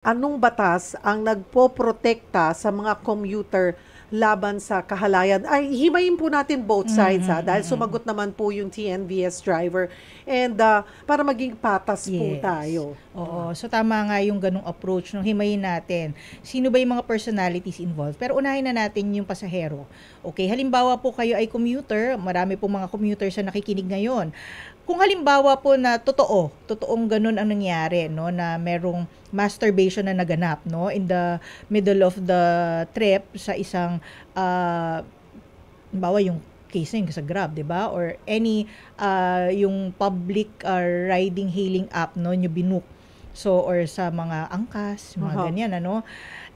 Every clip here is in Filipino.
Anong batas ang nagpoprotekta sa mga commuter laban sa kahalayan? Ay, himayin po natin both sides Mhm, dahil mm. sumagot naman po yung TNVS driver and para maging patas po Yes. tayo. Oo. So, tama nga yung ganong approach nung himayin natin. Sino ba yung mga personalities involved? Pero unahin na natin yung pasahero. Okay, halimbawa po kayo ay commuter, marami po mga commuters na nakikinig ngayon. Kung halimbawa po na totoong ganun ang nangyari, no, na merong masturbation na naganap, no, in the middle of the trip sa isang halimbawa yung case na yung sa Grab, 'di ba? Or any yung public riding hailing app no nyo binook. So or sa mga angkas, mga Aha. ganyan ano.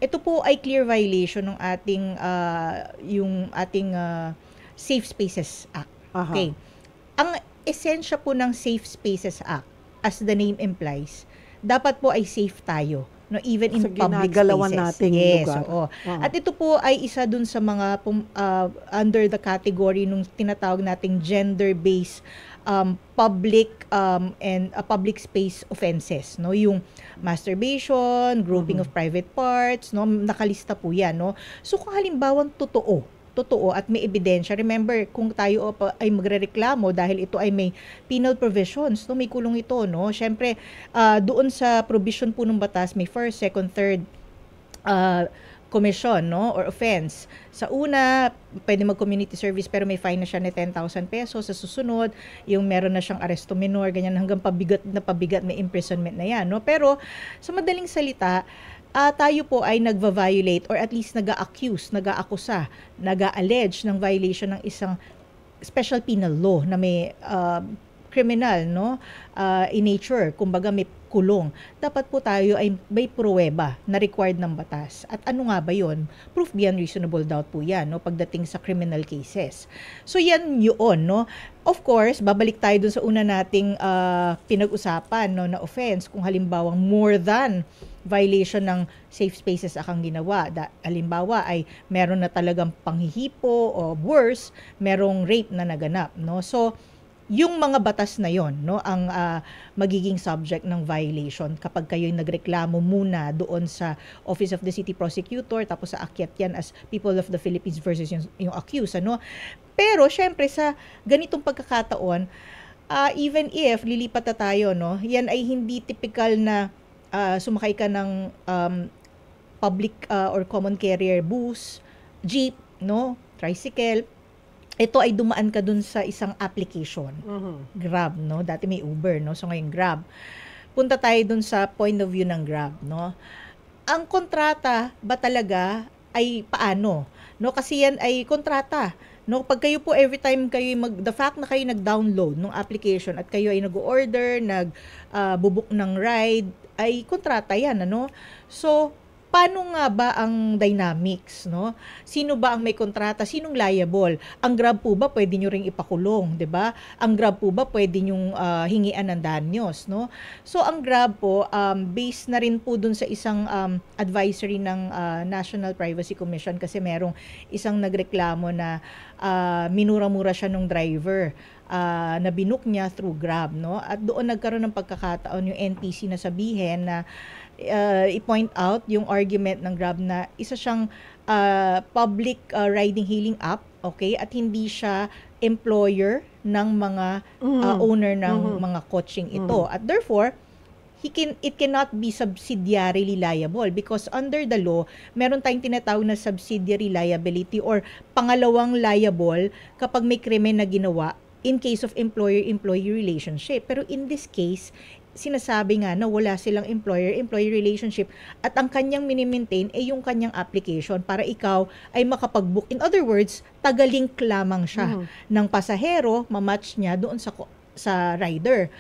Ito po ay clear violation ng ating yung ating Safe Spaces Act. Aha. Okay. Ang esensya po ng Safe Spaces Act, as the name implies, dapat po ay safe tayo, no, even in Sa public ginagalawan spaces. nating Yes, lugar. oo. Aha. At ito po ay isa dun sa mga under the category nung tinatawag nating gender-based public and public space offenses, no, yung masturbation, grouping Mhm. of private parts, no, nakalista po yan, no. So kung halimbawang totoo at may ebidensya. Remember, kung tayo ay magrereklamo dahil ito ay may penal provisions, no, may kulong ito, no. Syempre, doon sa provision po ng batas, may first, second, third uh, commission, no, or offense. Sa una, pwede mag-community service pero may fine na siya na 10,000 pesos. Sa susunod, yung meron na siyang aresto minor, ganyan hanggang pabigat, may imprisonment na yan, no. Pero sa madaling salita, tayo po ay nagva-violate or at least nag-a-accuse, nag-aakusa, nag-a-allege ng violation ng isang special penal law na may criminal, no, in nature, kumbaga may kulong. Dapat po tayo ay may pruweba na required ng batas. At ano nga ba yon? Proof beyond reasonable doubt po yan, no, pagdating sa criminal cases. So yan yun, no. Of course, babalik tayo dun sa una nating pinag-usapan, no, na offense. Kung halimbawang more than violation ng safe spaces akang ginawa. Halimbawa ay meron na talagang panghihipo o worse, merong rape na naganap, no? So, yung mga batas na yon, no, ang magiging subject ng violation kapag kayo'y nagreklamo muna doon sa Office of the City Prosecutor, tapos sa akyat yan as People of the Philippines versus yung accused, ano. Pero syempre sa ganitong pagkakataon, even if lilipat na tayo, no, yan ay hindi typical na sumakay ka ng public or common carrier bus, jeep, no, tricycle. Ito ay dumaan ka dun sa isang application. Mhm. Grab, no? Dati may Uber, no? So ngayon Grab. Punta tayo dun sa point of view ng Grab, no? Ang kontrata ba talaga ay paano? No, kasi yan ay kontrata. No, pag kayo po every time kayo the fact na kayo nag-download ng application at kayo ay nag-order, bubuk ng ride, ay kontrata yan, ano? So, paano nga ba ang dynamics, no? Sino ba ang may kontrata? Sinong liable? Ang Grab po ba pwede nyo ring ipakulong, 'di ba? Ang Grab po ba pwede nyong hingian ng danyos, no? So ang Grab po based na rin po dun sa isang advisory ng National Privacy Commission kasi merong isang nagreklamo na minura-mura siya nung driver na binook niya through Grab, no? At doon nagkaroon ng pagkakataon yung NTC na sabihin na i-point out yung argument ng Grab na isa siyang public riding hailing app, okay? At hindi siya employer ng mga Mhm. owner ng Mhm. mga coaching ito. Mhm. At therefore, it cannot be subsidiarily liable because under the law, meron tayong tinatawag na subsidiary liability or pangalawang liable kapag may krimen na ginawa in case of employer-employee relationship. Pero in this case, sinasabi nga na wala silang employer-employee relationship at ang kanyang minimaintain ay yung kanyang application para ikaw ay makapag-book. In other words, taga-link lamang siya Mhm. ng pasahero, mamatch niya doon sa rider.